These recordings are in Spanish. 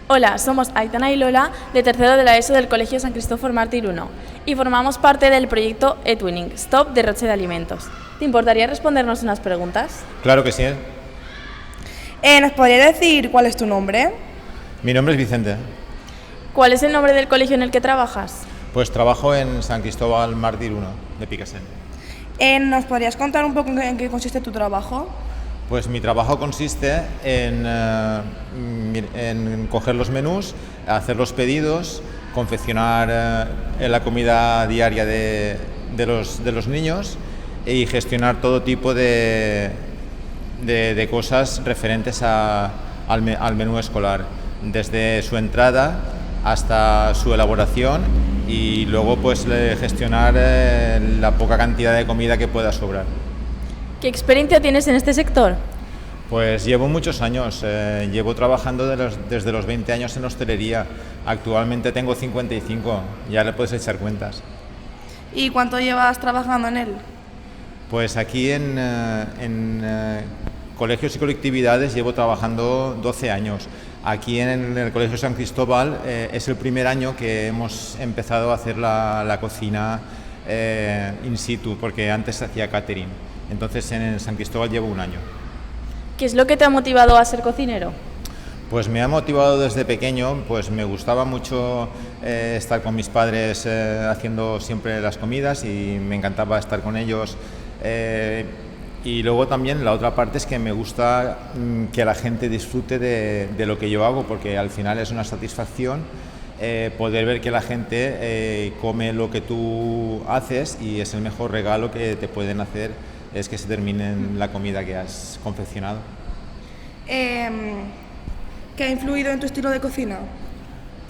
Hola, somos Aitana y Lola, de tercero de la ESO del Colegio San Cristóbal Mártir 1 y formamos parte del proyecto eTwinning, Stop Derroche de Alimentos. ¿Te importaría respondernos unas preguntas? Claro que sí. ¿Nos podría decir cuál es tu nombre? Mi nombre es Vicente. ¿Cuál es el nombre del colegio en el que trabajas? Pues trabajo en San Cristóbal Mártir 1 de Picassent. ¿Nos podrías contar un poco en qué consiste tu trabajo? Pues mi trabajo consiste en coger los menús, hacer los pedidos, confeccionar la comida diaria de los niños y gestionar todo tipo de cosas referentes al menú escolar, desde su entrada hasta su elaboración y luego pues gestionar la poca cantidad de comida que pueda sobrar. ¿Qué experiencia tienes en este sector? Pues llevo muchos años, llevo trabajando desde los 20 años en hostelería. Actualmente tengo 55, ya le puedes echar cuentas. ¿Y cuánto llevas trabajando en él? Pues aquí en colegios y colectividades llevo trabajando 12 años. Aquí en el Colegio San Cristóbal es el primer año que hemos empezado a hacer la cocina in situ, porque antes hacía catering. Entonces en San Cristóbal llevo un año. ¿Qué es lo que te ha motivado a ser cocinero? Pues me ha motivado desde pequeño, pues me gustaba mucho estar con mis padres haciendo siempre las comidas y me encantaba estar con ellos. Y luego también la otra parte es que me gusta que la gente disfrute de lo que yo hago, porque al final es una satisfacción poder ver que la gente come lo que tú haces y es el mejor regalo que te pueden hacer, es que se termine la comida que has confeccionado. ¿Qué ha influido en tu estilo de cocina?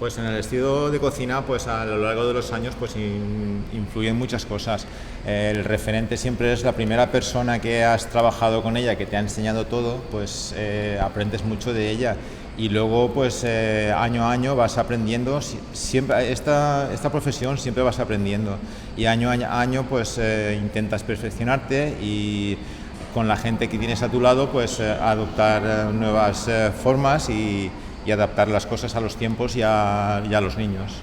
Pues en el estilo de cocina, pues a lo largo de los años, pues influyen muchas cosas. El referente siempre es la primera persona que has trabajado con ella, que te ha enseñado todo, pues aprendes mucho de ella. Y luego, pues año a año vas aprendiendo. Siempre esta profesión siempre vas aprendiendo. Y año a año, pues intentas perfeccionarte y con la gente que tienes a tu lado, pues adoptar nuevas formas y adaptar las cosas a los tiempos y a los niños.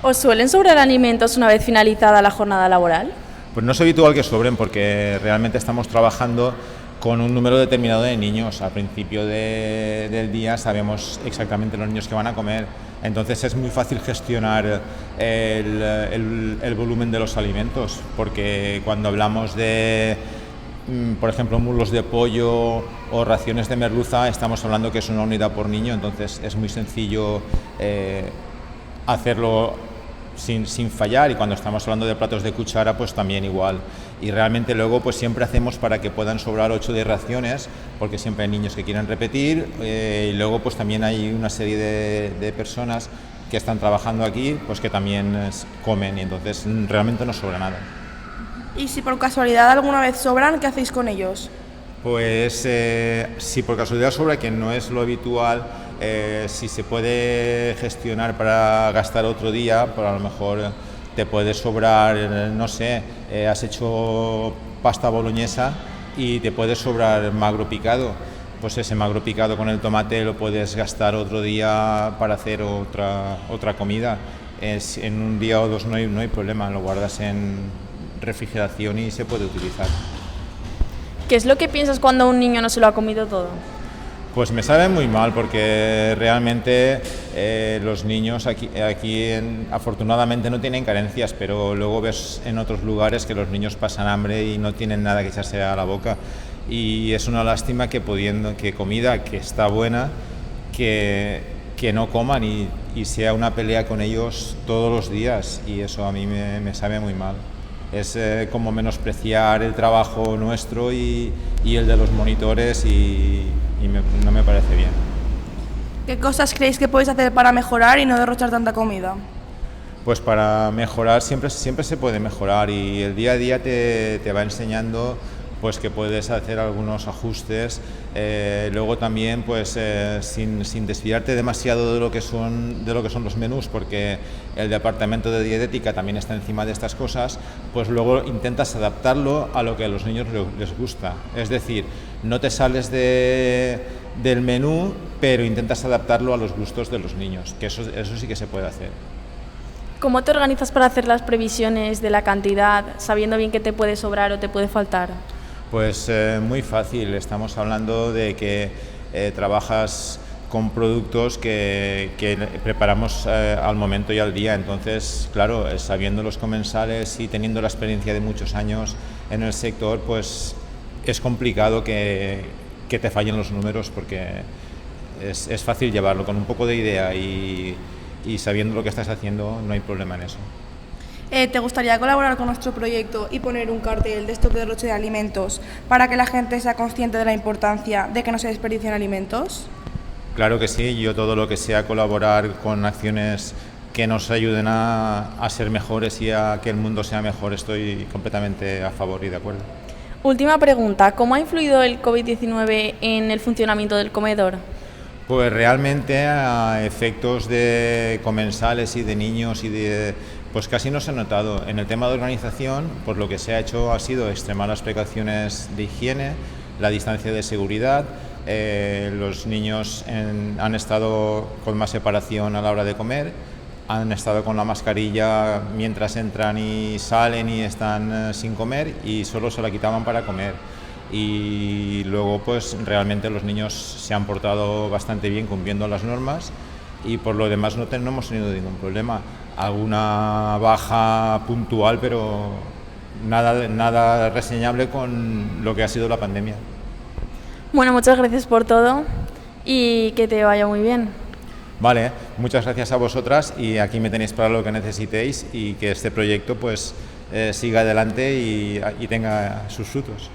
¿Os suelen sobrar alimentos una vez finalizada la jornada laboral? Pues no es habitual que sobren, porque realmente estamos trabajando con un número determinado de niños. Al principio del día sabemos exactamente los niños que van a comer, entonces es muy fácil gestionar el volumen de los alimentos, porque cuando hablamos de, por ejemplo, muslos de pollo o raciones de merluza, estamos hablando que es una unidad por niño, entonces es muy sencillo hacerlo sin fallar, y cuando estamos hablando de platos de cuchara, pues también igual. Y realmente luego pues siempre hacemos para que puedan sobrar 8 de raciones, porque siempre hay niños que quieren repetir, y luego pues también hay una serie de personas que están trabajando aquí, pues que también comen, y entonces realmente no sobra nada. Y si por casualidad alguna vez sobran, ¿qué hacéis con ellos? Pues si por casualidad sobra, que no es lo habitual, si se puede gestionar para gastar otro día, pues a lo mejor te puede sobrar, no sé, has hecho pasta boloñesa y te puede sobrar magro picado. Pues ese magro picado con el tomate lo puedes gastar otro día para hacer otra comida. En un día o dos no hay problema, lo guardas en refrigeración y se puede utilizar. ¿Qué es lo que piensas cuando un niño no se lo ha comido todo? Pues me sabe muy mal, porque realmente los niños aquí afortunadamente no tienen carencias, pero luego ves en otros lugares que los niños pasan hambre y no tienen nada que echarse a la boca, y es una lástima que comida que está buena, que no coman y sea una pelea con ellos todos los días, y eso a mí me sabe muy mal. Es como menospreciar el trabajo nuestro y el de los monitores, no me parece bien. ¿Qué cosas creéis que podéis hacer para mejorar y no derrochar tanta comida? Pues para mejorar siempre se puede mejorar, y el día a día te va enseñando pues que puedes hacer algunos ajustes. Luego también pues sin desviarte demasiado de lo que son los menús, porque el departamento de dietética también está encima de estas cosas, pues luego intentas adaptarlo a lo que a los niños les gusta. Es decir, no te sales del menú pero intentas adaptarlo a los gustos de los niños, que eso sí que se puede hacer. ¿Cómo te organizas para hacer las previsiones de la cantidad, sabiendo bien que te puede sobrar o te puede faltar? Pues muy fácil, estamos hablando de que trabajas con productos que preparamos al momento y al día, entonces, claro, sabiendo los comensales y teniendo la experiencia de muchos años en el sector, pues es complicado que te fallen los números, porque es fácil llevarlo con un poco de idea y sabiendo lo que estás haciendo, no hay problema en eso. ¿Te gustaría colaborar con nuestro proyecto y poner un cartel de stop de derroche de alimentos para que la gente sea consciente de la importancia de que no se desperdicien alimentos? Claro que sí, yo todo lo que sea colaborar con acciones que nos ayuden a ser mejores y a que el mundo sea mejor, estoy completamente a favor y de acuerdo. Última pregunta, ¿cómo ha influido el COVID-19 en el funcionamiento del comedor? Pues realmente a efectos de comensales y de niños pues casi no se ha notado. En el tema de organización, pues lo que se ha hecho ha sido extremar las precauciones de higiene, la distancia de seguridad. Los niños han estado con más separación a la hora de comer, han estado con la mascarilla mientras entran y salen y están sin comer, y solo se la quitaban para comer. Y luego pues realmente los niños se han portado bastante bien cumpliendo las normas, y por lo demás no hemos tenido ningún problema. Alguna baja puntual, pero nada reseñable con lo que ha sido la pandemia. Bueno, muchas gracias por todo y que te vaya muy bien. Vale, muchas gracias a vosotras, y aquí me tenéis para lo que necesitéis, y que este proyecto pues siga adelante y tenga sus frutos.